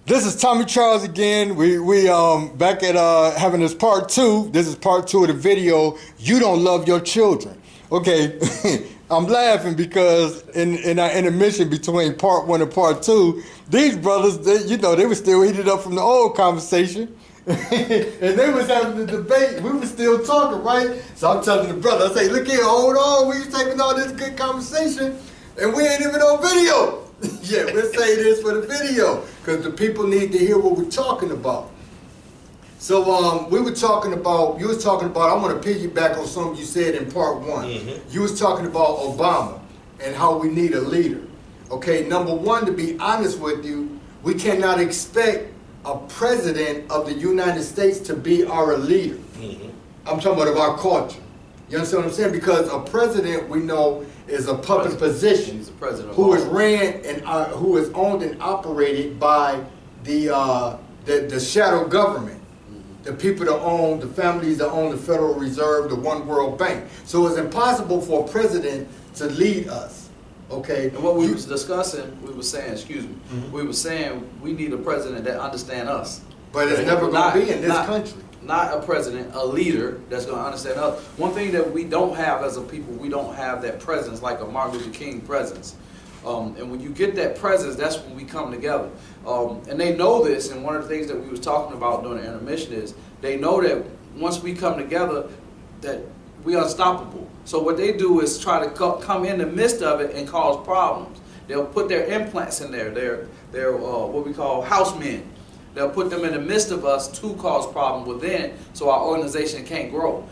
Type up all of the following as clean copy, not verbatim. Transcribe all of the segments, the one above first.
This is Tommy Charles again. We back at having this part two. This is part two of the video. You don't love your children. Okay, I'm laughing because in our intermission between part one and part two, these brothers, they were still heated up from the old conversation. And they was having the debate. We were still talking, right? So I'm telling the brother, I say, look here, hold on. We was taking all this good conversation, and we ain't even on video. Yeah, we'll say this for the video because the people need to hear what we're talking about. So we were talking about, you was talking about, I want to piggyback on something you said in part one. Mm-hmm. You was talking about Obama and how we need a leader. Okay, number one, to be honest with you, we cannot expect a president of the United States to be our leader. Mm-hmm. I'm talking about of our culture. You understand what I'm saying? Because a president, we know, is a public position who is ran and who is owned and operated by the shadow government, the people that own, the families that own the Federal Reserve, the One World Bank. So it's impossible for a president to lead us. Okay. And what we was discussing, we were saying, excuse me, we were saying we need a president that understands us. But it's never going to be in this country. Not a president, a leader that's going to understand us. One thing that we don't have as a people, we don't have that presence like a Martin Luther King presence. And when you get that presence, that's when we come together. And they know this, and one of the things that we was talking about during the intermission is they know that once we come together, that we're unstoppable. So what they do is try to come in the midst of it and cause problems. They'll put their implants in there. They're what we call house men. They'll put them in the midst of us to cause problems within, so our organization can't grow.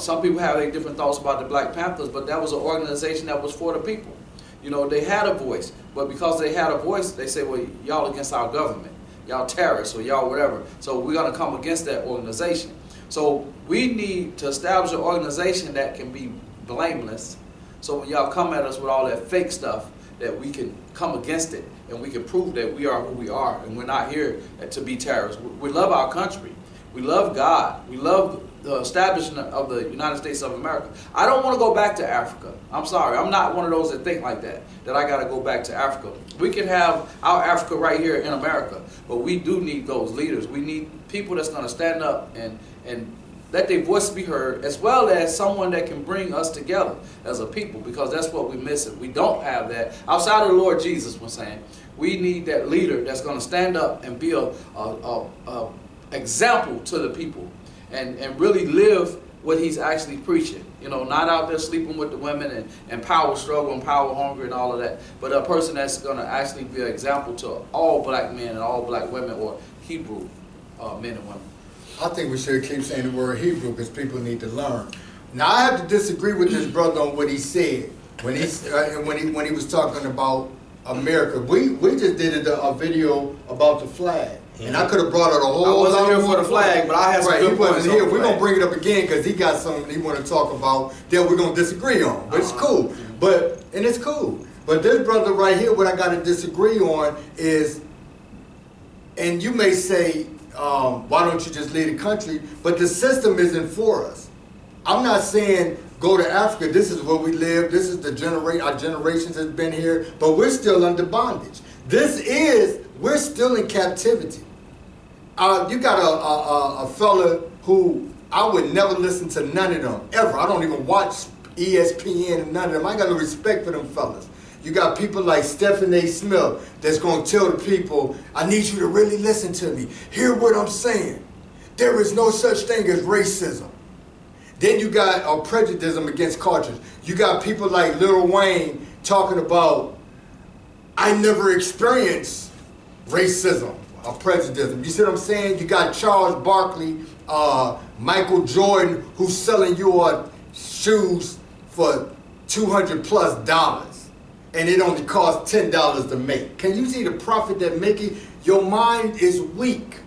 Some people have their different thoughts about the Black Panthers, but that was an organization that was for the people. You know, they had a voice, but because they had a voice, they say, well, y'all against our government, y'all terrorists, or y'all whatever. So we're going to come against that organization. So we need to establish an organization that can be blameless. So when y'all come at us with all that fake stuff, that we can come against it and we can prove that we are who we are and we're not here to be terrorists. We love our country. We love God. We love the establishment of the United States of America. I don't want to go back to Africa. I'm sorry. I'm not one of those that think like that I got to go back to Africa. We can have our Africa right here in America, but we do need those leaders. We need people that's going to stand up and let their voice be heard, as well as someone that can bring us together as a people, because that's what we're missing. We don't have that. Outside of the Lord Jesus was saying, we need that leader that's going to stand up and be a example to the people and really live what he's actually preaching. You know, not out there sleeping with the women and power struggle and power hungry and all of that, but a person that's going to actually be an example to all black men and all black women, or Hebrew men and women. I think we should keep saying the word Hebrew because people need to learn. Now I have to disagree with this brother on what he said when he was talking about America. We just did a video about the flag, and I could have brought out a whole. I wasn't here for the flag, but I had some good points. Here. We're gonna bring it up again because he got something he want to talk about that we're gonna disagree on. But it's cool. And it's cool. But this brother right here, what I got to disagree on is, and you may say, why don't you just lead the country? But the system isn't for us. I'm not saying go to Africa. This is where we live. This is our generations has been here, but we're still under bondage. We're still in captivity. You got a fella who I would never listen to none of them, ever. I don't even watch ESPN and none of them. I got no respect for them fellas. You got people like Stephen A. Smith that's going to tell the people, I need you to really listen to me. Hear what I'm saying. There is no such thing as racism. Then you got prejudice against cultures. You got people like Lil Wayne talking about, I never experienced racism or prejudice. You see what I'm saying? You got Charles Barkley, Michael Jordan, who's selling your shoes for $200+. And it only costs $10 to make. Can you see the profit they're making? Your mind is weak.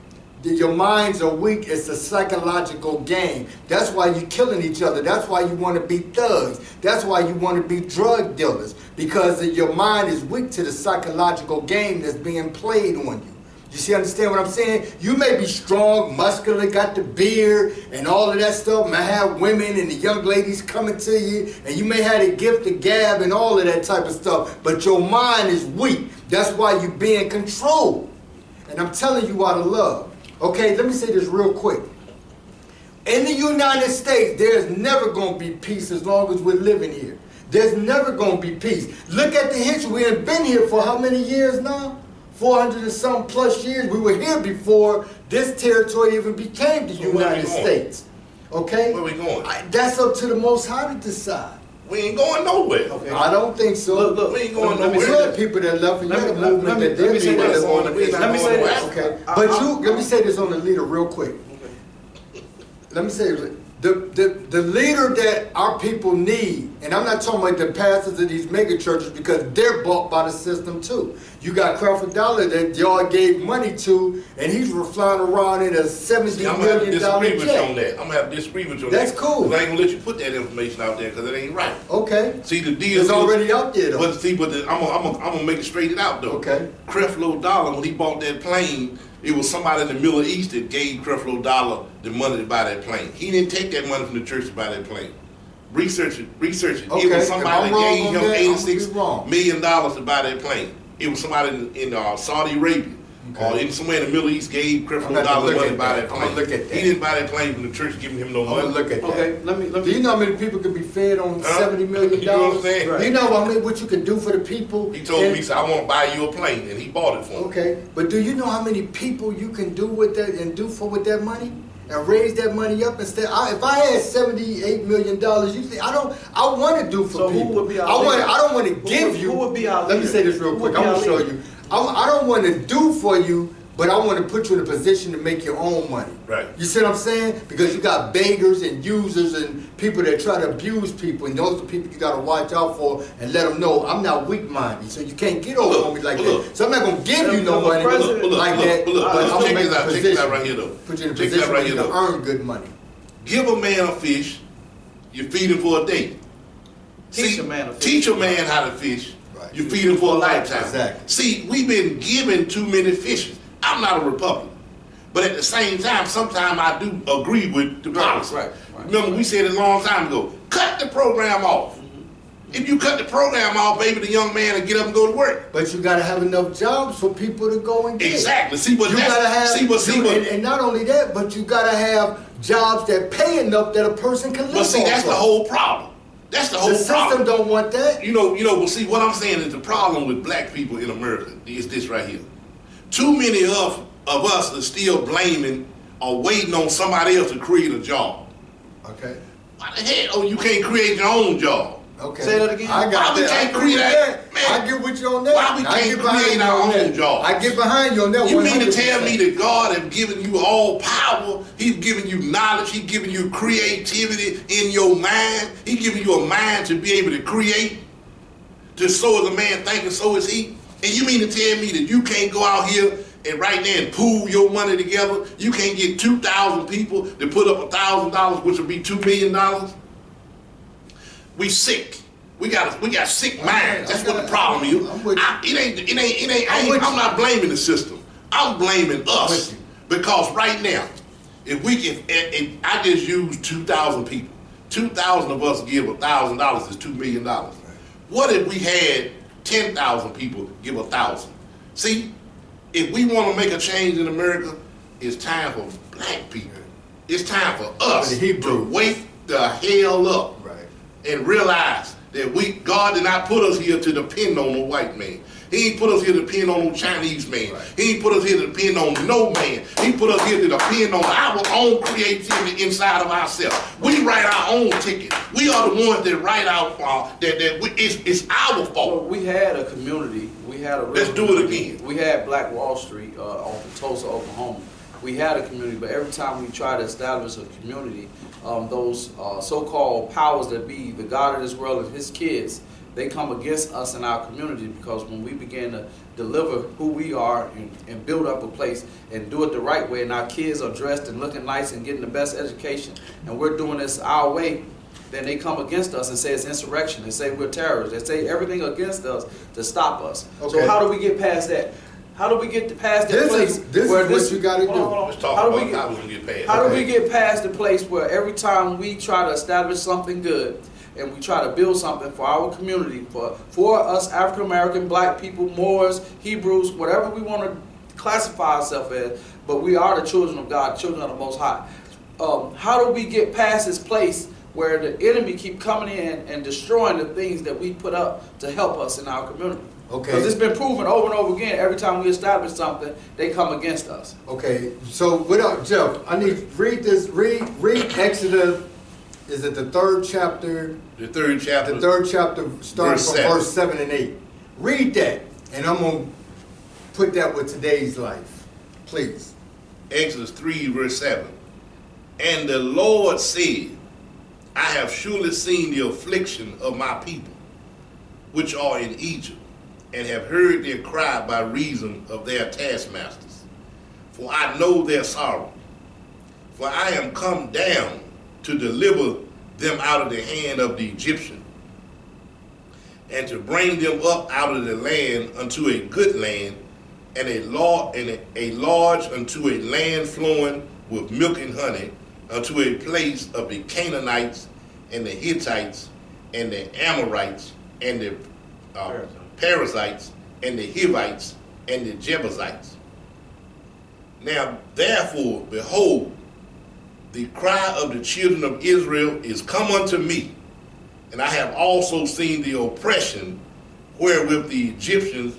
Your minds are weak. It's a psychological game. That's why you're killing each other. That's why you want to be thugs. That's why you want to be drug dealers. Because your mind is weak to the psychological game that's being played on you. You see, understand what I'm saying? You may be strong, muscular, got the beard and all of that stuff, may have women and the young ladies coming to you, and you may have the gift of gab and all of that type of stuff, but your mind is weak. That's why you're being controlled. and I'm telling you out of love. Okay, let me say this real quick. In the United States, there's never going to be peace as long as we're living here. There's never going to be peace. Look at the history. We have been here for how many years now? 400 and some plus years. We were here before this territory even became the United States. Okay? Where we going? That's up to the Most High to decide. We ain't going nowhere. Okay. I don't think so. Look, we ain't going let me nowhere. say You this. had people that left, and you Let had a me- movement let that me did say people this. that wanted to- Let me say this. Okay, I- but let me say this on the leader real quick. Let me say this. The leader that our people need, and I'm not talking about the pastors of these mega churches because they're bought by the system too. You got Crawford Dollar that y'all gave money to, and he's flying around in a $70 I'm gonna have to million disagree with you on jet. that. I'm gonna have to disagree with you on That's that. cool. 'Cause I ain't gonna let you put that information out there because it ain't right. Okay, See, the deal it's is, already out there though. But see, I'm gonna make it straight out though. Okay. Creflo Dollar, when he bought that plane, it was somebody in the Middle East that gave Creflo Dollar the money to buy that plane. He didn't take that money from the church to buy that plane. Research it. It Okay, was if somebody I'm that wrong gave on him that, I'm gonna $86 be wrong. million to buy that plane. It was somebody in Saudi Arabia. Okay. Or in somewhere in the Middle East gave I'm Creflo gonna Dollar look money at to buy that. that I'm plane. gonna look at that. He didn't buy that plane from the church giving him no I'm money. gonna look at that. Okay, let Do me. you know how many people can be fed on Huh? $70 million? You know what I'm saying? Right. You know what you can do for the people? He told me, he said, I want to buy you a plane, and he bought it for me. Okay, but do you know how many people you can do with that and do for with that money? And raise that money up instead. If I had $78 million, you think I want to do for So who people. would be our I leader? don't want to Who give would- you. who would be our Let me leader? say this real Who quick. would be I'm our gonna show leader? you. I don't want to do for you, but I want to put you in a position to make your own money. Right. You see what I'm saying? Because you got beggars and users and people that try to abuse people, and those are the people you got to watch out for and let them know I'm not weak-minded, so you can't get over on me like that. So I'm not gonna give you no money like that, but I'm gonna make a check this out right position, here though. put you in a Check this position out where right you here can though. earn good money. Give a man a fish, you feed him for a day. Teach a man a fish. Teach a man how to fish, Right. you feed him for a lifetime. Exactly. See, we've been given too many fishes. I'm not a Republican. But at the same time, sometimes I do agree with the policy. right. Remember, we said it a long time ago, cut the program off. If you cut the program off, baby, the young man will get up and go to work. But you got to have enough jobs for people to go and get. Exactly. See, but You that's, gotta have, and and not only that, but you gotta have jobs that pay enough that a person can live but see, off that's of. the whole problem. That's the whole The system problem. don't want that. You know, but see, what I'm saying is the problem with black people in America is this right here. Too many of us are still blaming or waiting on somebody else to create a job. Okay. Why the hell you can't create your own job? Okay. Say that again. I got Why we that. can't I agree create with that? Man, I get with you on that. why we I can't get behind create you our on that. own jobs? I get behind you on that. You mean to 100%. tell me that God has given you all power? He's giving you knowledge. He's giving you creativity in your mind. He's giving you a mind to be able to create. Just so is a man thinking, so is he. And you mean to tell me that you can't go out here and right now and pool your money together? You can't get 2,000 people to put up $1,000, which would be $2 million? We sick. We got sick minds. That's what the problem is. I'm with you. I'm not blaming the system. I'm blaming us. with you. Because right now, if we can, and I just use 2,000 people. 2,000 of us give $1,000 is $2 million. What if we had 10,000 people give 1,000? See, if we want to make a change in America, it's time for black people. It's time for us For the Hebrews. to wake the hell up Right. and realize that God did not put us here to depend on a white man. He ain't put us here to depend on no Chinese man. Right. He ain't put us here to depend on no man. He put us here to depend on our own creativity inside of ourselves. We write our own ticket. We are the ones that write out it's our fault. Well, we had a community. We had a real Let's do it community. again. We had Black Wall Street off of Tulsa, Oklahoma. We had a community, but every time we try to establish a community, those so-called powers that be, the God of this world and his kids, they come against us in our community, because when we begin to deliver who we are and build up a place and do it the right way, and our kids are dressed and looking nice and getting the best education, and we're doing this our way, then they come against us and say it's insurrection. They say we're terrorists. They say everything against us to stop us. Okay. So how do we get past that? How do we get past that place This where is what you got to do. Hold on. Let's talk How do about we how get- we're going to get past How do that. we get past the place where every time we try to establish something good and we try to build something for our community, for us African American, black people, Moors, Hebrews, whatever we want to classify ourselves as, but we are the children of God, children of the Most High. How do we get past this place where the enemy keep coming in and destroying the things that we put up to help us in our community? Okay. Because it's been proven over and over again, every time we establish something, they come against us. Okay, so without Jeff, I need read this. Read Exodus. Is it the 3rd chapter? The 3rd chapter. The 3rd chapter, starting Verse from 7. verse 7 and 8. Read that, and I'm gonna put that with today's life, please. Exodus 3, verse 7. And the Lord said, I have surely seen the affliction of my people, which are in Egypt, and have heard their cry by reason of their taskmasters. For I know their sorrow. For I am come down to deliver them out of the hand of the Egyptian, and to bring them up out of the land unto a good land, and a large unto a land flowing with milk and honey, unto a place of the Canaanites and the Hittites and the Amorites and the Perizzites and the Hivites and the Jebusites. Now therefore, behold, the cry of the children of Israel is come unto me, and I have also seen the oppression wherewith the Egyptians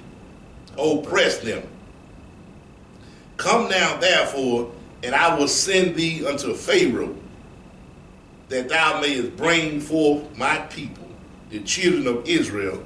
oppressed them. Come now therefore, and I will send thee unto Pharaoh, that thou mayest bring forth my people, the children of Israel,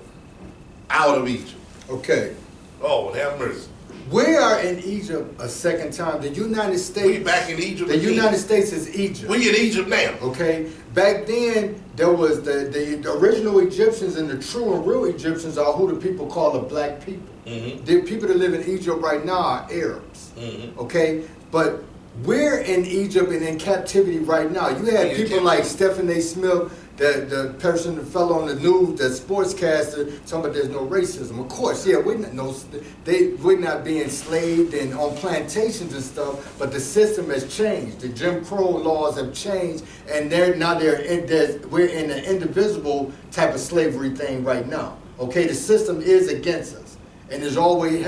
out of Egypt. Okay, Oh, have mercy. we are in Egypt a second time. The United States. We back in Egypt The again. United States is Egypt. We in Egypt now. Okay, back then there was the original Egyptians, and the true and real Egyptians are who the people call the black people. Mm-hmm. The people that live in Egypt right now are Arabs. Mm-hmm. Okay, but we're in Egypt and in captivity right now. You had people like Stephen A. Smith, the person that fell on the news, the sportscaster, talking about there's no racism. Of course, yeah, we're not being enslaved and on plantations and stuff, but the system has changed. The Jim Crow laws have changed, and we're in an indivisible type of slavery thing right now. Okay, the system is against us, and has always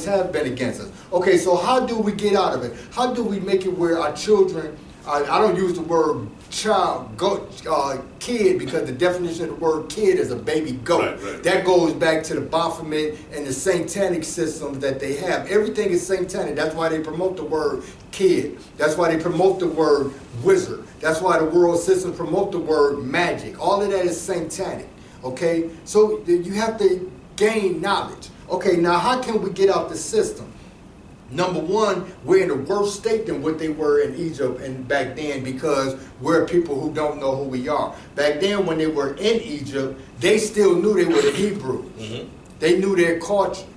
have been against us. Okay, so how do we get out of it? How do we make it where our children, I don't use the word kid, because the definition of the word kid is a baby goat. Right. That goes back to the Baphomet and the satanic systems that they have. Everything is satanic. That's why they promote the word kid. That's why they promote the word wizard. That's why the world system promote the word magic. All of that is satanic. Okay, so you have to gain knowledge. Okay, now how can we get out the system? Number one, we're in a worse state than what they were in Egypt and back then, because we're people who don't know who we are. Back then, when they were in Egypt, they still knew they were the Hebrews. Mm-hmm. They knew their culture,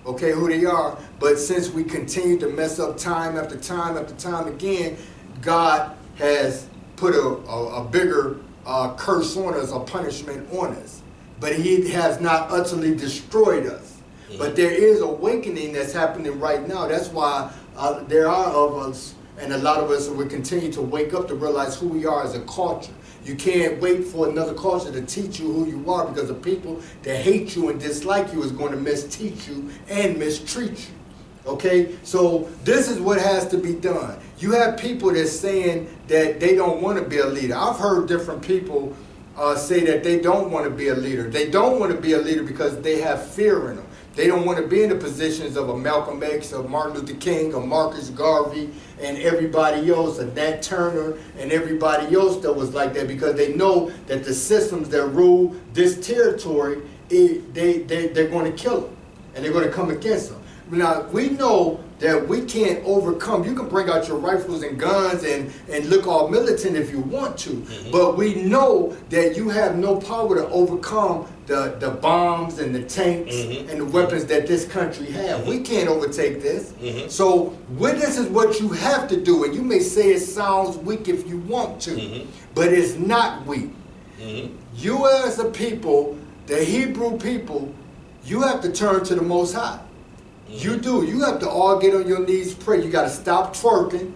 okay, who they are. But since we continue to mess up time after time after time again, God has put a bigger curse on us, a punishment on us. But He has not utterly destroyed us. But there is awakening that's happening right now. That's why there are of us, and a lot of us will continue to wake up to realize who we are as a culture. You can't wait for another culture to teach you who you are, because the people that hate you and dislike you is going to misteach you and mistreat you. Okay, so this is what has to be done. You have people that's saying that they don't want to be a leader. I've heard different people say that they don't want to be a leader. They don't want to be a leader because they have fear in them. They don't want to be in the positions of a Malcolm X, of Martin Luther King, of Marcus Garvey, and everybody else, of Nat Turner, and everybody else that was like that, because they know that the systems that rule this territory, they're going to kill them, and they're going to come against them. Now, we know that we can't overcome. You can bring out your rifles and guns and look all militant if you want to, mm-hmm. but we know that you have no power to overcome the bombs and the tanks mm-hmm. and the weapons that this country has. Mm-hmm. We can't overtake this. Mm-hmm. So this is what you have to do. And you may say it sounds weak if you want to, mm-hmm. but it's not weak. Mm-hmm. You as a people, the Hebrew people, you have to turn to the Most High. You do. You have to all get on your knees, pray. You got to stop twerking.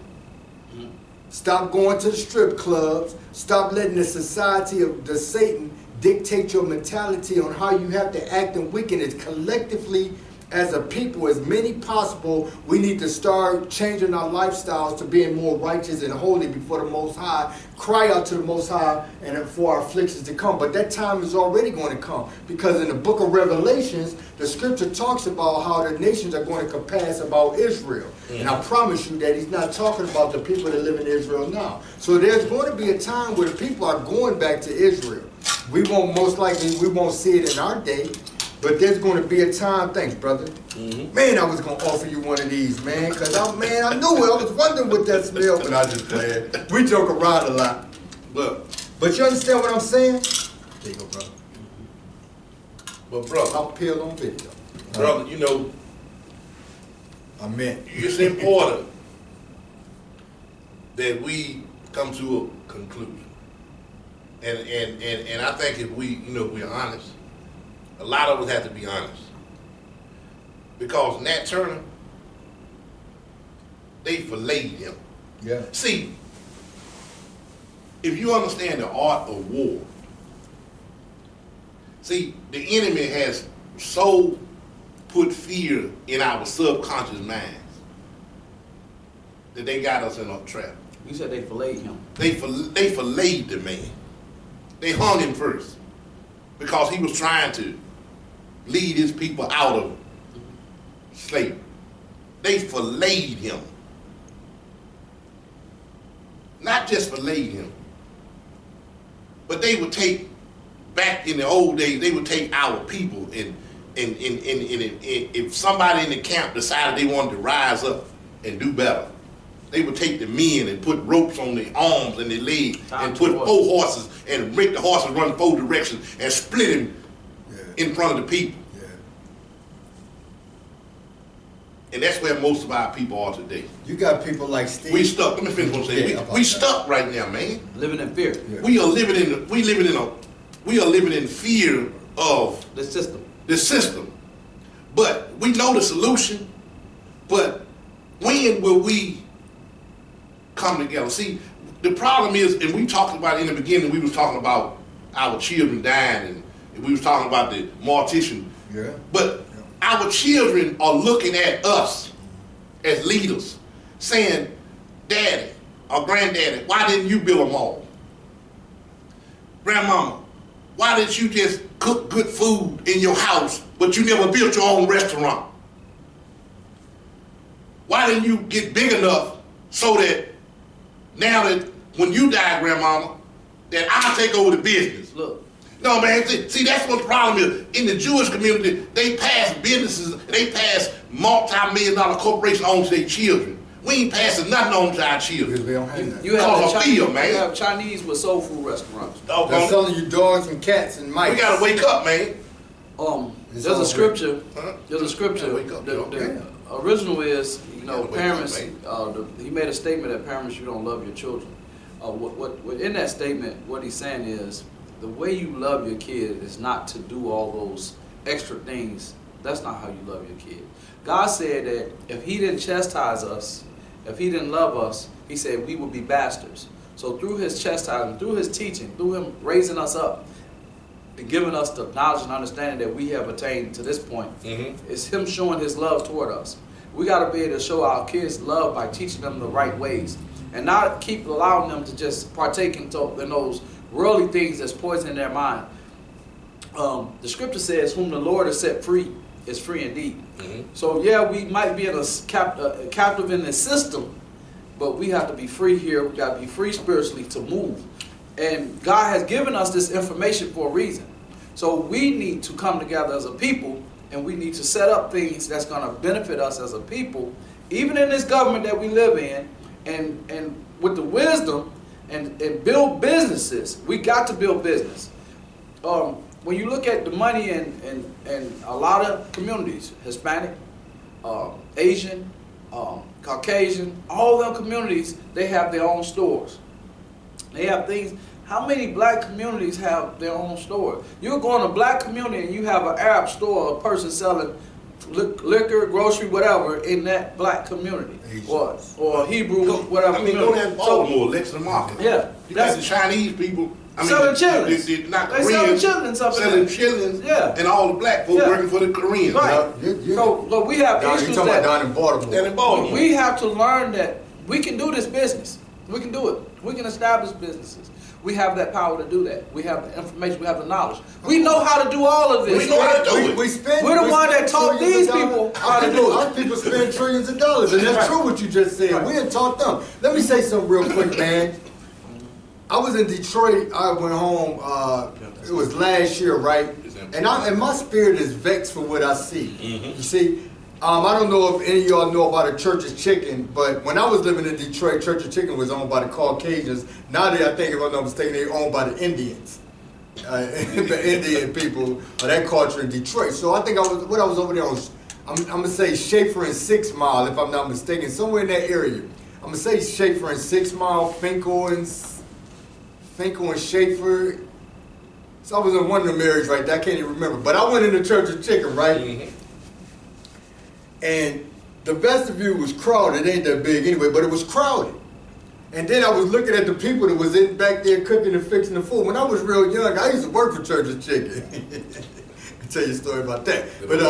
Mm-hmm. Stop going to the strip clubs. Stop letting the society of the Satan dictate your mentality on how you have to act and weaken it collectively as a people, as many possible, we need to start changing our lifestyles to being more righteous and holy before the Most High. Cry out to the Most High and for our afflictions to come. But that time is already going to come, because in the book of Revelations, the scripture talks about how the nations are going to compass about Israel. And I promise you that he's not talking about the people that live in Israel now. So there's going to be a time where the people are going back to Israel. We won't, most likely, we won't see it in our day, but there's going to be a time. Thanks, brother. Man, I was going to offer you one of these, man, because I knew it. I was wondering what that smell, but I just played. We joke around a lot. But you understand what I'm saying? There you go, brother. But brother, I'll peel on video. brother, you know, Amen. it's important that we come to a conclusion. And I think if we, you know, if we're honest, a lot of us have to be honest. Because Nat Turner, they filleted him. Yeah. See, if you understand the art of war, see, the enemy has so put fear in our subconscious minds that they got us in a trap. You said they filleted him. They filleted the man. They hung him first because he was trying to lead his people out of slavery. They filleted him. Not just filleted him, but they would take, back in the old days, they would take our people and if somebody in the camp decided they wanted to rise up and do better, they would take the men and put ropes on their arms and their legs and put 4 horses and make the horses run 4 directions and split them in front of the people. Yeah. And that's where most of our people are today. You got people like Steve. We stuck. Let me finish what I'm saying. Yeah, We stuck right now, man. Living in fear. Yeah. We are living in fear of The system. the system. But we know the solution. But when will we come together? See, the problem is, and we talked about it in the beginning, we was talking about our children dying, and we was talking about the mortician. Yeah. But our children are looking at us as leaders, saying, Daddy or Granddaddy, why didn't you build a mall? Grandmama, why didn't you just cook good food in your house, but you never built your own restaurant? Why didn't you get big enough so that now that when you die, Grandmama, that I'll take over the business? Look. No, man, see, that's what the problem is. In the Jewish community, they pass businesses, they pass multi-million-dollar corporations on to their children. We ain't passing nothing on to our children. Because we don't have that. You have Chinese with soul food restaurants. They're selling you dogs and cats and mice. We gotta wake up, man. There's a scripture. There's a scripture. Wake up, The original is, you know, Wake up, parents. man. He made a statement that parents, you don't love your children. What in that statement, what he's saying is, the way you love your kid is not to do all those extra things. That's not how you love your kid. God said that if he didn't chastise us, if he didn't love us, he said we would be bastards. So through his chastisement, through his teaching, through him raising us up, and giving us the knowledge and understanding that we have attained to this point, it's him showing his love toward us. We got to be able to show our kids love by teaching them the right ways, and not keep allowing them to just partake in those worldly things that's poisoning their mind. The scripture says, whom the Lord has set free is free indeed. So yeah, we might be in a captive in the system, but we have to be free here. We got to be free spiritually to move. And God has given us this information for a reason. So we need to come together as a people, and we need to set up things that's going to benefit us as a people, even in this government that we live in, and with the wisdom, and build businesses. We got to build business. When you look at the money in a lot of communities, Hispanic, Asian, Caucasian, all them communities, they have their own stores. They have things. How many black communities have their own store? You go in a black community and you have an Arab store, a person selling liquor, grocery, whatever, in that black community, or Hebrew, whatever. I mean, go down to Baltimore, Lexington Market. Yeah, you got the Chinese people Selling chitlins. Not They Koreans. selling chitlins up in Selling there. chitlins. Yeah. And all the black folks Yeah. working for the Koreans. Right. Yeah. So look, we have Down, you issues talking about that down in Baltimore? And in Baltimore. we have to learn that we can do this business. We can do it. We can establish businesses. We have that power to do that. We have the information. We have the knowledge. We know how to do all of this. We know how to do it. We spend. We're the we one spend that taught trillions these of dollars. people how to do it. Our people spend trillions of dollars, and that's Right. true what you just said. Right. We didn't taught them. Let me say something real quick, man. I was in Detroit. I went home. It was last year, right? And my spirit is vexed for what I see. You see, I don't know if any of y'all know about a Church's Chicken, but when I was living in Detroit, Church's Chicken was owned by the Caucasians. Now I think, if I'm not mistaken, they're owned by the Indians. The Indian people of that culture in Detroit. So I think I was over there on, I'm gonna say Schaefer and 6 Mile, if I'm not mistaken, somewhere in that area. I'm gonna say Schaefer and 6 Mile, Finkel and Schaefer. So I was in one of the marriages right there. I can't even remember, but I went in the Church's Chicken, right? And the vestibule was crowded. It ain't that big anyway, but it was crowded. And then I was looking at the people that was in back there cooking and fixing the food. When I was real young, I used to work for Church's Chicken. I'll tell you a story about that. But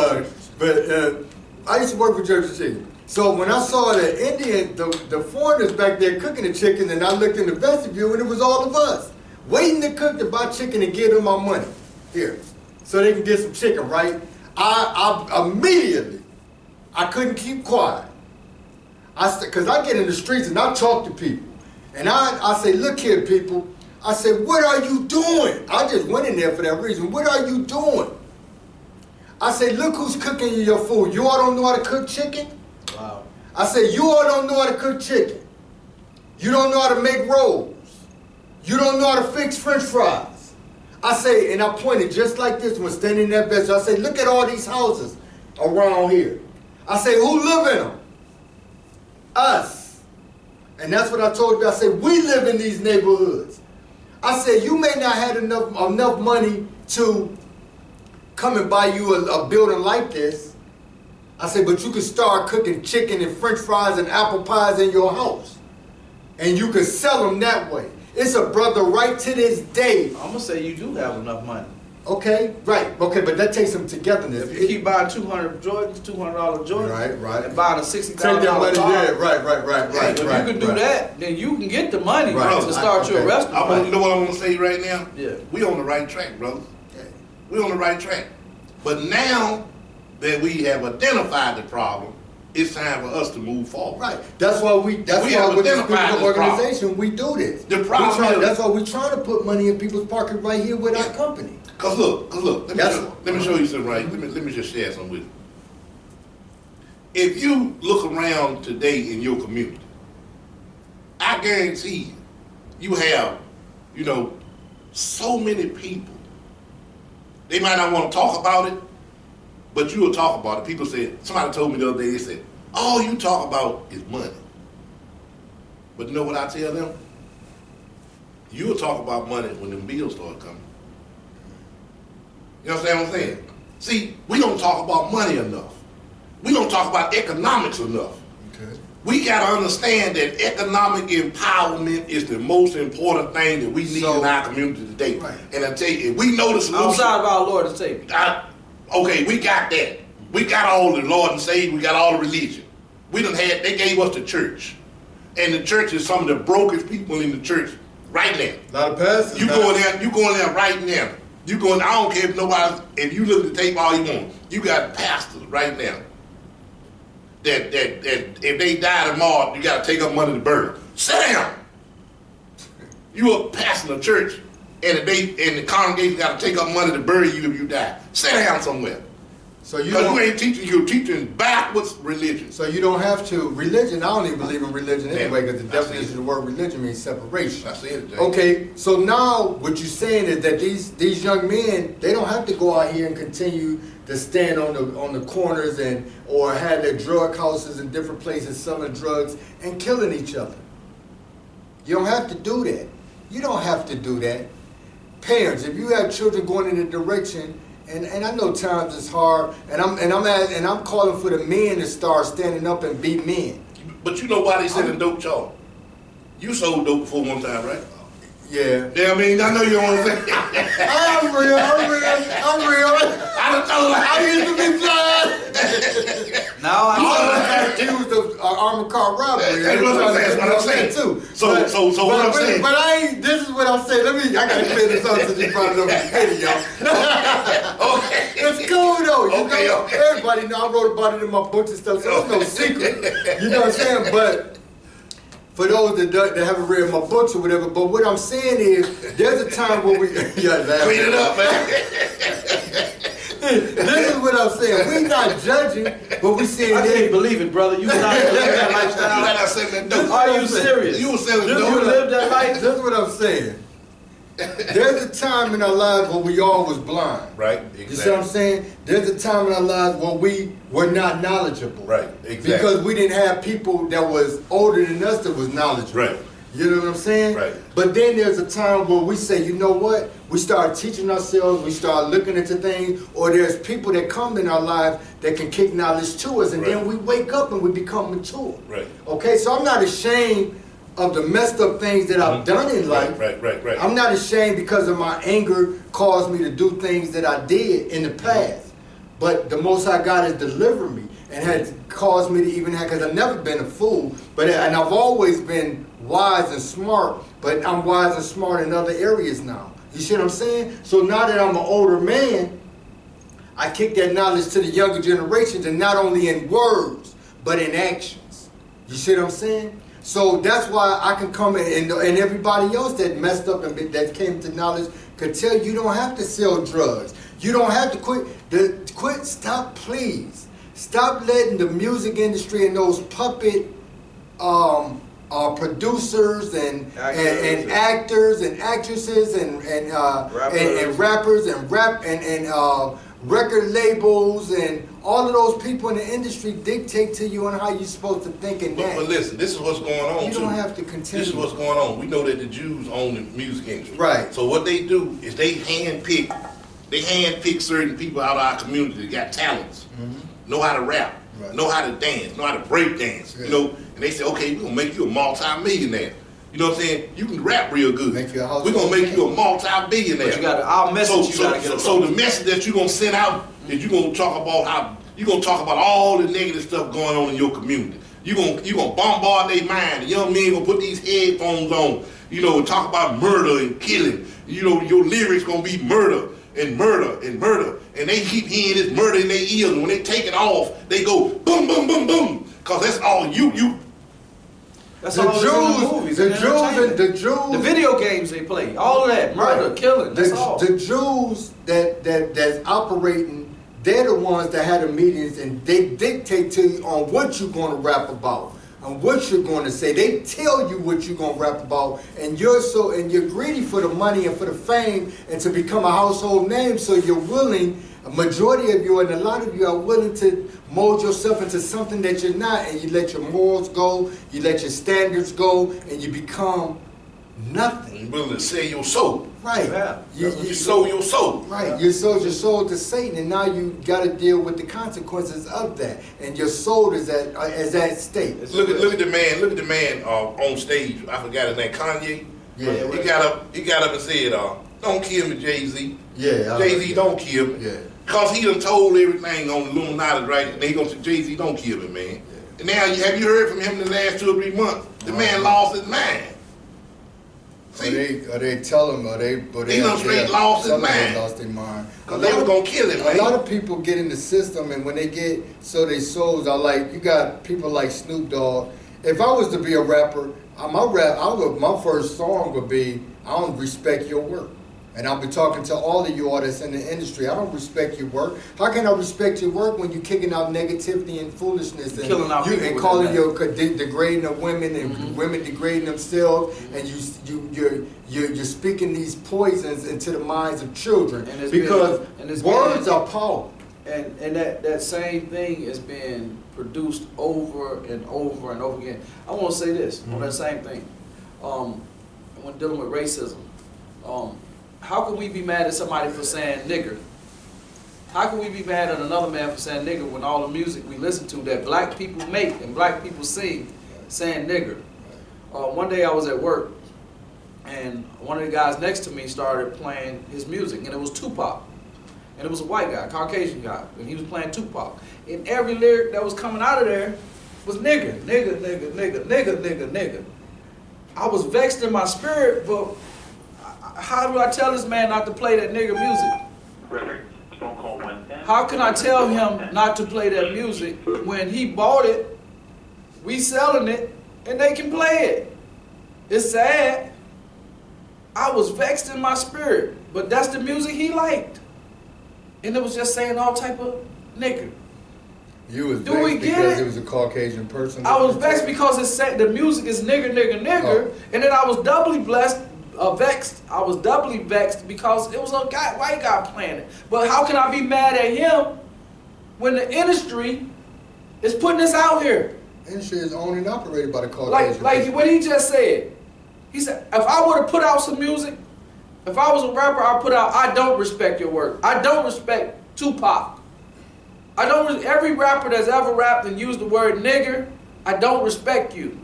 I used to work for Church's Chicken. So when I saw the foreigners back there cooking the chicken, and I looked in the vestibule, and it was all of us waiting to cook to buy chicken and give them my money here, so they can get some chicken, right? I immediately, I couldn't keep quiet. Because I get in the streets and I talk to people. And I say, look here, people. I said, what are you doing? I just went in there for that reason. What are you doing? I say, look who's cooking you your food. You all don't know how to cook chicken? Wow. I said, you all don't know how to cook chicken. You don't know how to make rolls. You don't know how to fix French fries. I say, and I pointed just like this one, standing in that bed. So I say, look at all these houses around here. I say, who live in them? Us. And that's what I told you. I said, we live in these neighborhoods. I said, you may not have enough money to come and buy you a building like this. I said, but you can start cooking chicken and French fries and apple pies in your house. And you can sell them that way. It's a brother right to this day. I'm gonna say you do have enough money. Okay, right. Okay, but that takes some togetherness. If you keep buying 200 Jordans, $200 Jordans, Right. and buying a $60,000 Take that money car, there. Right. if you can do that, then you can get the money Right. to start your Okay. restaurant. You know what I'm gonna say right now? Yeah. We on the right track, brother. Okay. We on the right track. But now that we have identified the problem, it's time for us to move forward. Right. That's why with this identified people this organization, we do this. The problem is- That's why we're trying to put money in people's pocket right here with our company. Cause look, let That's- me show you something right. Let me just share something with you. If you look around today in your community, I guarantee you have, so many people. They might not want to talk about it, but you will talk about it. People said, somebody told me the other day, they said, all you talk about is money. But you know what I tell them? You'll talk about money when the bills start coming. You understand what I'm saying? See, we don't talk about money enough. We don't talk about economics enough. Okay. We got to understand that economic empowerment is the most important thing that we need in our community today. Right. And I tell you, if we know the solution, Outside of our Lord and Savior. okay, we got that. We got all the Lord and Savior. We got all the religion. They gave us the church. And the church is some of the brokest people in the church right now. A lot of pastors. You going there right now. I don't care if you look at the tape all you want. You got pastors right now that if they die tomorrow, you got to take up money to bury them. Sit down. You a pastor of church, and the congregation got to take up money to bury you if you die. Sit down somewhere. So you Because you ain't teaching, you're teaching backwards religion. So you don't have to religion. I don't even believe in religion anyway, because the I see definition it. of the word religion means separation. I said it, Jay. Okay, so now what you're saying is that these young men, they don't have to go out here and continue to stand on the corners or have their drug houses in different places selling drugs and killing each other. You don't have to do that. You don't have to do that. Parents, if you have children going in a direction, and I know times is hard, and I'm calling for the men to start standing up and be men. But you know why they selling dope, y'all? You sold dope before one time, right? Yeah. Yeah, I mean, I know you don't want to say. I'm real. I done told her. I used to be blind. Now I was I accused of armored car robbery. That's what I'm saying. Too. So what I'm saying. But I ain't. This is what I'm saying. I gotta clear this up since you brought it up in the video. Okay. It's cool though. You Okay, know, okay. everybody know I wrote about it in my books and stuff, so it's no secret. You know what I'm saying? But for those that haven't read my books or whatever, but what I'm saying is, there's a time where we Clean it up, man. This is what I'm saying. We not judging, but we saying can't that. believe it, brother. You not living that You lifestyle. got that selling that dope. Are you serious? You was selling You dope. live that life? That's what I'm saying. There's a time in our lives where we all was blind. Right, You see what I'm saying? There's a time in our lives where we were not knowledgeable. Right, exactly. Because we didn't have people that was older than us that was knowledgeable. Right. You know what I'm saying? Right. But then there's a time where we say, you know what? We start teaching ourselves, we start looking into things, or there's people that come in our lives that can kick knowledge to us, and Right. then we wake up and we become mature. Right. Okay, so I'm not ashamed of the messed up things that I've done in life. Right. I'm not ashamed because of my anger caused me to do things that I did in the past. But the Most High God has delivered me and has caused me to even have, because I've never been a fool, and I've always been wise and smart, but I'm wise and smart in other areas now. You see what I'm saying? So now that I'm an older man, I kick that knowledge to the younger generations, and not only in words, but in actions. You see what I'm saying? So that's why I can come in, and everybody else that messed up and that came to knowledge could tell you don't have to sell drugs. You don't have to quit. Stop, please. Stop letting the music industry and those puppet producers and actors and actresses and rappers and record labels and all of those people in the industry dictate to you on how you're supposed to think and act. But listen, this is what's going on You too. don't have to continue. This is what's going on. We know that the Jews own the music industry. Right. So what they do is they handpick certain people out of our community that got talents, know how to rap, Right. know how to dance, know how to break dance, Yeah. you know, and they say, okay, we're gonna make you a multi-millionaire. You know what I'm saying? You can rap real good. Make you a We're gonna make you a multi-billionaire. But you got our message. You gotta get across. So the message that you're gonna send out is you're gonna talk about all the negative stuff going on in your community. You're gonna bombard their mind. The young men gonna put these headphones on, you know, and talk about murder and killing. You know, your lyrics gonna be murder and murder and murder. And they keep hearing this murder in their ears, and when they take it off, they go boom, boom, boom, boom. Cause that's all you That's The all that's in the movies. and entertainment. the Jews, The video games they play, all of that, murder, Right. killing, that's all. The Jews that's operating, they're the ones that had the meetings and they dictate to you on what you're going to rap about and what you're going to say. They tell you what you're going to rap about, and you're greedy for the money and for the fame and to become a household name. So you're willing. A majority of you and a lot of you are willing to mold yourself into something that you're not, and you let your morals go, you let your standards go, and you become nothing. you're willing to sell your soul. Right. Yeah. You sold your soul. Right. You sold your soul to Satan, and now you got to deal with the consequences of that. And your soul is at stake. Look at the man. Look at the man on stage. I forgot his name. Kanye. Yeah. He got up and said, "Don't kill me, Jay-Z. Yeah. Jay-Z, don't kill me." Yeah. Cause he done told everything on the Illuminati, right? And they gonna say, "Jay-Z, don't kill me, man." Yeah. And now, have you heard from him in the last 2 or 3 months? The man lost his mind. See, Are they tell him? He done straight lost his some of them mind. Lost their mind. cause they were gonna kill him, man. A lot of people get in the system, and when they get so their souls are like, you got people like Snoop Dogg. If I was to be a rapper, my first song would be, "I don't respect your work." And I'll be talking to all of you artists in the industry. I don't respect your work. How can I respect your work when you're kicking out negativity and foolishness and Killing our people and with calling that. degrading of women and women degrading themselves, and you're speaking these poisons into the minds of children And it's because words been- are powerful. And that same thing is being produced over and over and over again. I want to say this on that same thing. When dealing with racism, how can we be mad at somebody for saying nigger? How can we be mad at another man for saying nigger when all the music we listen to that black people make and black people sing saying nigger? One day I was at work And one of the guys next to me started playing his music, and it was Tupac. And it was a white guy, Caucasian guy, and he was playing Tupac. And every lyric that was coming out of there was nigga, nigga, nigga, nigga, nigga, nigga, nigga. I was vexed in my spirit, but how do I tell this man not to play that nigga music? How can I tell him not to play that music when he bought it, we selling it, and they can play it? It's sad. I was vexed in my spirit, but that's the music he liked. And it was just saying all type of nigga. You was Do we vexed get because it? it was a Caucasian person? I was vexed because it said the music is nigger, nigger, nigger, and then I was doubly vexed. I was doubly vexed because it was a white guy playing it. But how can I be mad at him when the industry is putting this out here? Industry is owned and operated by the Caucasian Like people. what he just said. He said, if I were to put out some music, if I was a rapper, I'd put out, I don't respect your work. I don't respect Tupac. I don't, every rapper that's ever rapped and used the word nigger, I don't respect you.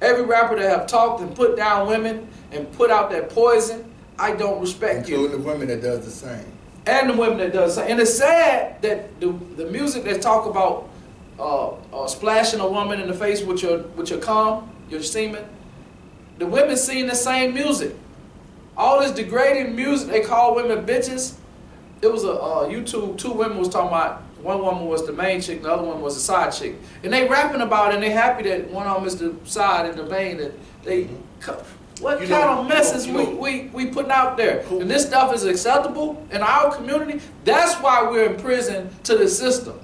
Every rapper that have talked and put down women and put out that poison, I don't respect you. Including the women that does the same. And the women that does the same. And it's sad that the music that talk about splashing a woman in the face with your cum, your semen, the women sing the same music. All this degrading music, they call women bitches. It was a YouTube, two women was talking about, one woman was the main chick, the other one was the side chick. And they rapping about it, and they happy that one of them is the side and the main, that they, what kind of messes we putting out there? And this stuff is acceptable in our community. That's why we're in prison to the system.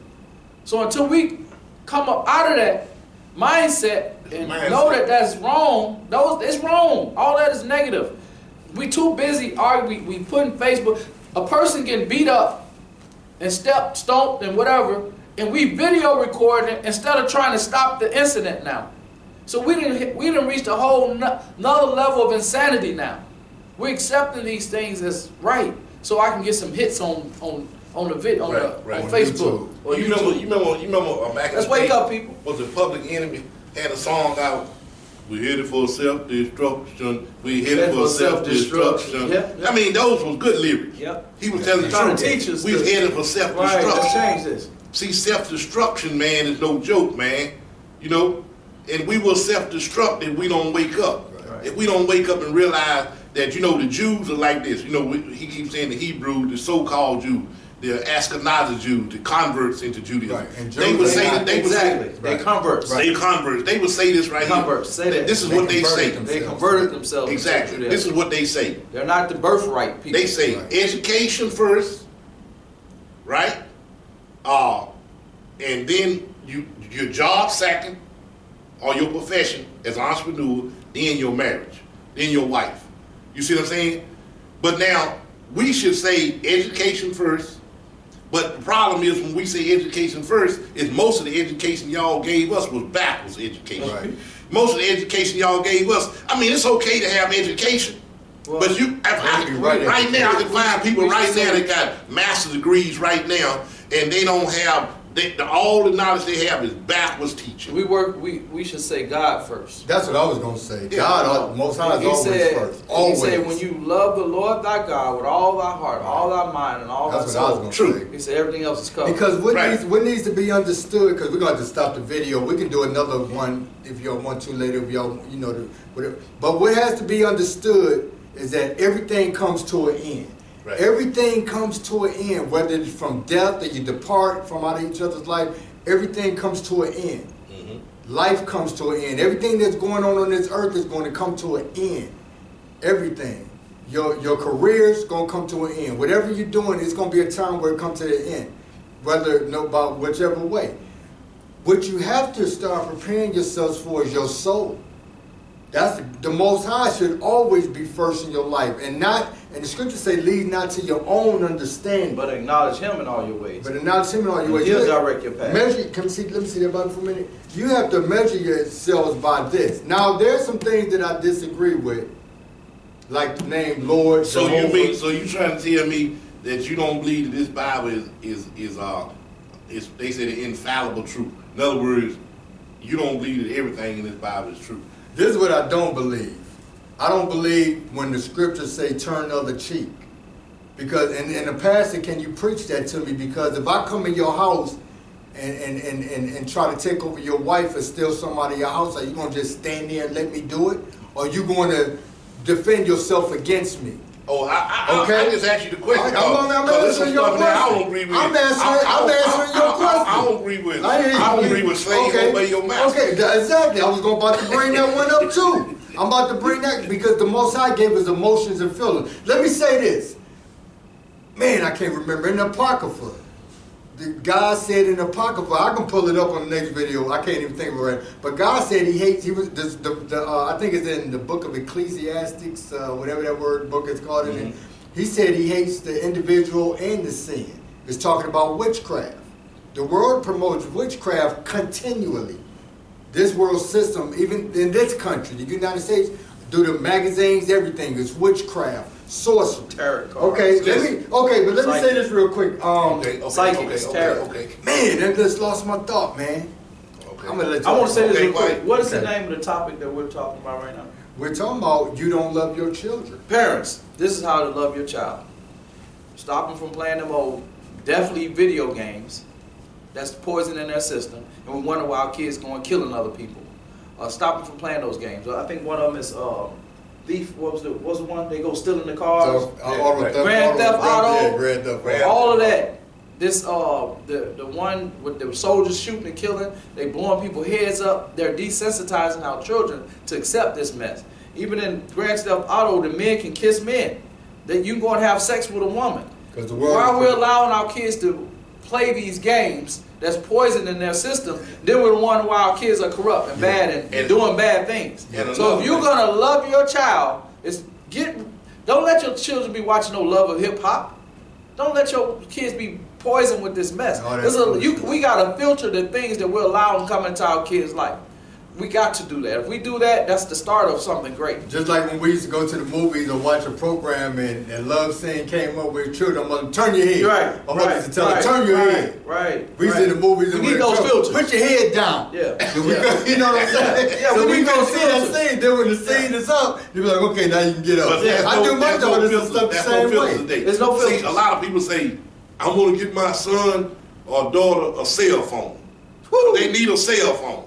So until we come up out of that mindset and know that that's wrong, it's wrong. All that is negative. We too busy arguing. We put in Facebook, a person getting beat up and stomped and whatever, and we video recording it instead of trying to stop the incident now. So we didn't reach a whole another level of insanity now. We're accepting these things as right, so I can get some hits on the video on Facebook or You YouTube. remember back in Let's the wake day, up, people. Was the Public Enemy had a song out? We're headed for self-destruction. We're headed for self-destruction. Yep. I mean, those were good lyrics. Yep. He was telling the Trying truth. to teach us We was this. headed for Right. self-destruction. Let's change this. See, self-destruction, man, is no joke, man. You know, and we will self-destruct if we don't wake up. Right. If we don't wake up and realize that, you know, the Jews are like this. You know, he keeps saying the Hebrew, the so-called Jew, the Ashkenazi Jew, the converts into Judaism. Right. And They Jews, would say that Exactly. Right. They converts. Right. they converts. They would say this right Converts. Say that. This is They what they converted say. themselves. They converted themselves. into Exactly. Judaism. This is what they say. They're not the birthright people. They say Right. education first, right? And then your job second, or your profession as an entrepreneur, then your marriage, then your wife. You see what I'm saying? But now, we should say education first, but the problem is when we say education first, is most of the education y'all gave us was backwards education. Right. Most of the education y'all gave us, I mean, it's okay to have education. Well, But right now, I can find people right now that got master's degrees right now, and they don't have, all the knowledge they have is backwards teaching. we should say God first. That's what I was going to say. Yeah. God, Most High is He always said, first. Always. He said, when you love the Lord thy God with all thy heart, all thy mind, and all thy That's what I was soul, going to True. say. he said everything else is covered. Because Right. what needs to be understood, because we're going to have to stop the video. We can do another one if y'all want to later, if y'all, you know, whatever. But what has to be understood is that everything comes to an end. Right. Everything comes to an end, whether it's from death or you depart from out of each other's life, everything comes to an end. Life comes to an end. Everything that's going on this earth is going to come to an end. Everything. Your career's going to come to an end. Whatever you're doing, it's going to be a time where it comes to the end. About whichever way. What you have to start preparing yourselves for is your soul. That's the Most High should always be first in your life, and the scriptures say, lead not to your own understanding, But acknowledge him in all your ways. but acknowledge Him in all your ways. He'll direct your path. Let me see that button for a minute. You have to measure yourselves by this. Now, there's some things that I disagree with, like the name Lord. So Jehovah. you trying to tell me that you don't believe that this Bible is they say the infallible truth. In other words, you don't believe that everything in this Bible is true. This is what I don't believe. I don't believe when the scriptures say turn the other cheek. Because, and the pastor, can you preach that to me? Because if I come in your house and try to take over your wife or steal somebody in your house, are you going to just stand there and let me do it? Or are you going to defend yourself against me? Oh, I just asked you the question. I'm answering your question. I don't agree with. I'm answering your question. I don't agree with. I don't agree with slave obey your master. Okay, exactly. I was about to bring that one up too. I'm about to bring that because the Most High gave us emotions and feelings. Let me say this. Man, I can't remember. In the Apocrypha, the God said in the Apocrypha, I can pull it up on the next video. I can't even think of it right. But God said he hates, I think it's in the book of Ecclesiastics, whatever that word book is called. Mm-hmm. He said he hates the individual and the sin. It's talking about witchcraft. The world promotes witchcraft continually. This world system, even in this country, the United States, through the magazines, everything is witchcraft. Sorcery. Tarot cards. Okay, let me say this real quick. Psychics, tarot. Man, I just lost my thought, man. Okay. I'm gonna let you. I want to say this real quick. quick. What is the name of the topic that we're talking about right now? We're talking about you don't love your children. Parents, this is how to love your child. Stop them from playing them old, definitely video games. That's poison in their system, and we wonder why our kids going killing other people. Stop them from playing those games. I think one of them is Thief. What was the one? They go stealing the cars. Grand Theft Auto. All of that. This the one with the soldiers shooting and killing. They blowing people's heads up. They're desensitizing our children to accept this mess. Even in Grand Theft Auto, the men can kiss men. That you can go and have sex with a woman. Why we're allowing our kids to play these games that's poison in their system, then we're wondering why our kids are corrupt and bad and doing bad things. So if you're gonna love your child, don't let your children be watching no Love of Hip Hop. Don't let your kids be poisoned with this mess. We gotta filter the things that we're allowing come into our kids' life. We got to do that. If we do that, that's the start of something great. Just like when we used to go to the movies or watch a program and love scene came up with children, I'm gonna turn your head. Right. My mother used to tell her, turn your head. Right. We used to in the movies and we need those filters. Put your head down. Yeah. You know what I'm saying? Yeah, so we we need gonna those see that filters. scene. Then when the scene is up, you be like, okay, now you can get up. I do my daughters and stuff the same way. There's no filters. See, a lot of people say, I'm gonna get my son or daughter a cell phone. Woo. They need a cell phone.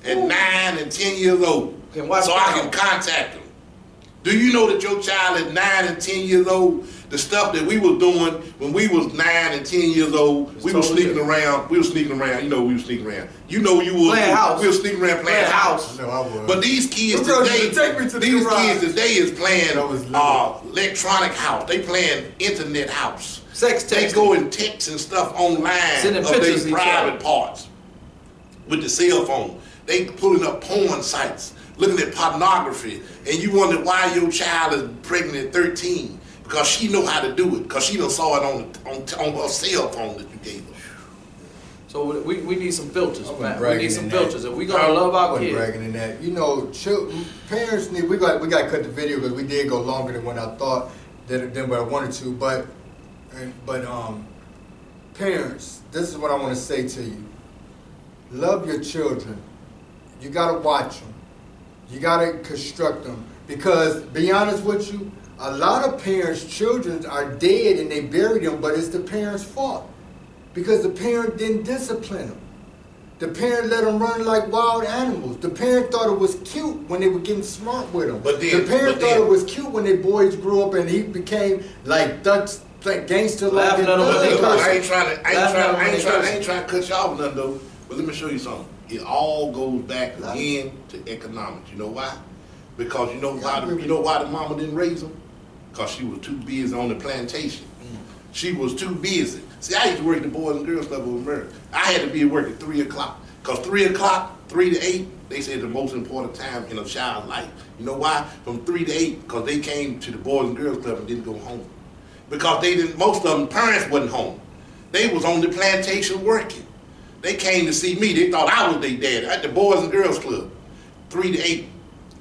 At 9 and 10 years old, so I can contact them. Do you know that your child at 9 and 10 years old, the stuff that we was doing when we was 9 and 10 years old, we were sneaking around. You know, we were sneaking around. You know, you was playing house. We were sneaking around playing house. I know I was. But these kids today is playing electronic house. They playing internet house. Sex They texting. go and text and stuff online Sending of pictures their of each other. private parts with the cell phone. They pulling up porn sites, looking at pornography, and you wonder why your child is pregnant at 13 because she know how to do it because she done saw it on her cell phone that you gave her. So we need some filters, man. We bragging need some in filters. If we gonna love our kids, bragging in that. You know, parents need. We got to cut the video because we did go longer than what I thought than what I wanted to. But parents, this is what I want to say to you. Love your children. You gotta watch them. You gotta construct them. Because, be honest with you, a lot of parents' children are dead and they bury them, but it's the parents' fault. Because the parent didn't discipline them. The parent let them run like wild animals. The parent thought it was cute when they were getting smart with them. The parent thought it was cute when their boys grew up and he became like thugs, like gangster like. I ain't trying to cut you off nothing though. But let me show you something. It all goes back again to economics. You know why? Because you know why the mama didn't raise them? Because she was too busy on the plantation. She was too busy. See, I used to work at the Boys and Girls Club of America. I had to be at work at 3 o'clock. Because 3 o'clock, 3 to 8, they said the most important time in a child's life. You know why? From 3 to 8, because they came to the Boys and Girls Club and didn't go home. Because most of them parents wasn't home. They was on the plantation working. They came to see me. They thought I was their dad at the Boys and Girls Club, 3 to 8.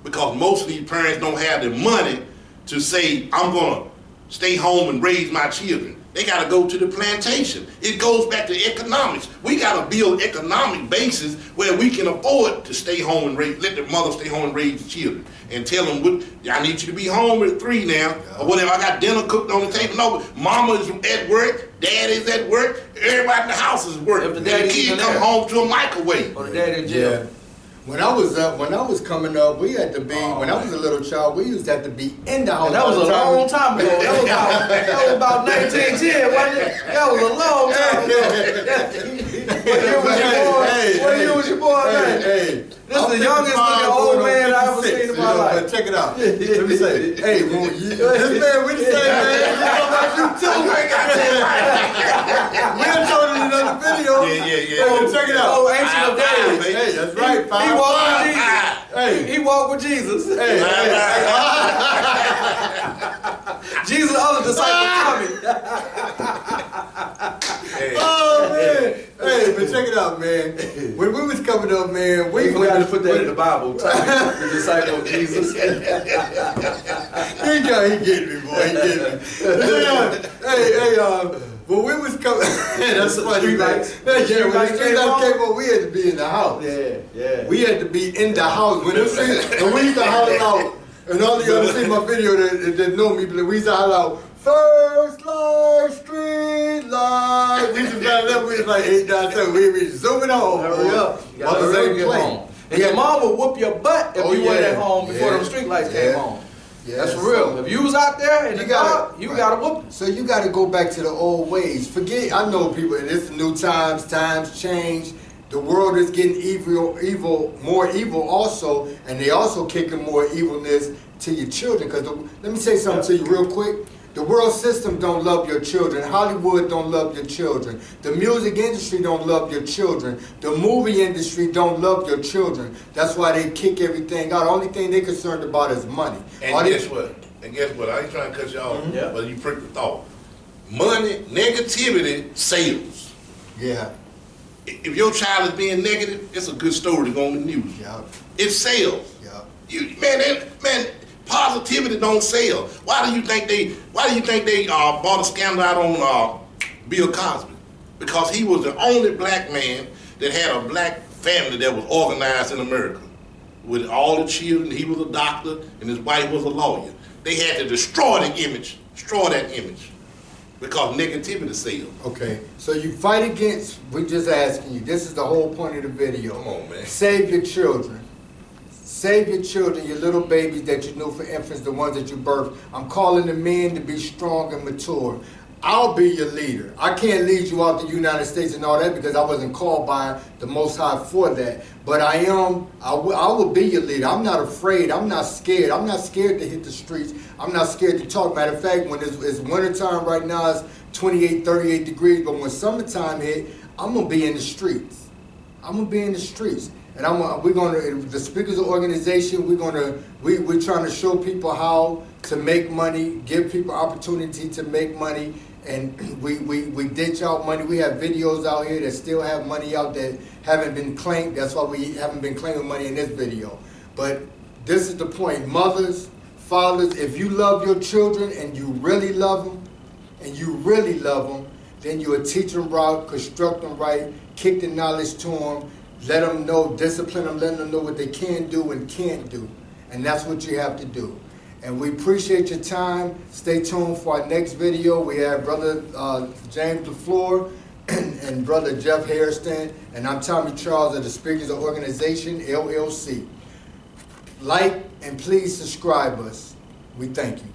Because most of these parents don't have the money to say, I'm going to stay home and raise my children. They got to go to the plantation. It goes back to economics. We got to build economic bases where we can afford to stay home and let the mother stay home and raise the children. And tell them, I need you to be home at 3 now, or whatever. I got dinner cooked on the table. No, mama is at work, dad is at work, everybody in the house is working. If the And the daddy's kids in come there. home to a microwave. Or the dad in jail. Yeah. When I was coming up, we had to be. When I was a little child, we used to have to be in the house. And that was a long time ago. That was about 1910, wasn't it? That was a long time ago. What year was your boy? Hey, This is the youngest looking old man I ever seen in my life. But check it out. Let me say, hey, this man, we the same man. You know about you too. We done told him in another video. Yeah. Oh, check it out. Oh, Ancient of Days. Hey, that's right. He walked with Jesus. Hey. He walked with Jesus. Hey. Jesus' other disciple coming. Oh man! Hey, but check it out, man. When we was coming up, man, We forgot to put that in the Bible. The disciple of Jesus. He getting me, boy. He getting me. Hey, when we was coming, that's funny, Street man. lights. Yeah, when the Street lights street lights came on, we had to be in the house. Yeah. We had to be in the house. When we used to holler out, and all the others see my video that know me, we used to holler out, first light, street light. We used to drive that, we was like 8, 9, 10. We was zooming on. Hurry up. You gotta Mothers hurry ain't get playing. home. And your mom would whoop your butt if you weren't at home before them street lights came on. Yeah, That's for real. If you was out there in the dark, you gotta whoop. So you gotta go back to the old ways. Forget, I know people, and it's new times change. The world is getting more evil also, and they also kicking more evilness to your children. Because let me say something to you real quick. The world system don't love your children. Hollywood don't love your children. The music industry don't love your children. The movie industry don't love your children. That's why they kick everything out. The only thing they're concerned about is money. And guess what? I ain't trying to cut you off, but you prick the thought. Money, negativity, sales. Yeah. If your child is being negative, it's a good story to go on the news. Yeah. It's sales. Yeah. Man, positivity don't sell. Why do you think they bought a scandal out on Bill Cosby? Because he was the only black man that had a black family that was organized in America. With all the children, he was a doctor and his wife was a lawyer. They had to destroy that image, because negativity sells. Okay, so you fight against, we're just asking you, this is the whole point of the video. Come on, man. Save your children. Save your children, your little babies that you knew for infants, the ones that you birthed. I'm calling the men to be strong and mature. I'll be your leader. I can't lead you out the United States and all that because I wasn't called by the Most High for that. But I will be your leader. I'm not afraid. I'm not scared. I'm not scared to hit the streets. I'm not scared to talk. Matter of fact, when it's wintertime right now, it's 28, 38 degrees. But when summertime hit, I'm going to be in the streets. I'm going to be in the streets. And the Speakers Organization, we're trying to show people how to make money, give people opportunity to make money, and we ditch out money. We have videos out here that still have money out that haven't been claimed. That's why we haven't been claiming money in this video. But this is the point. Mothers, fathers, if you love your children and you really love them, then you will teach them right, construct them right, kick the knowledge to them, let them know, discipline them, let them know what they can do and can't do. And that's what you have to do. And we appreciate your time. Stay tuned for our next video. We have Brother James LaFleur and Brother Jeff Hairston. And I'm Tommy Charles of the Speakers Organization, LLC. Like and please subscribe us. We thank you.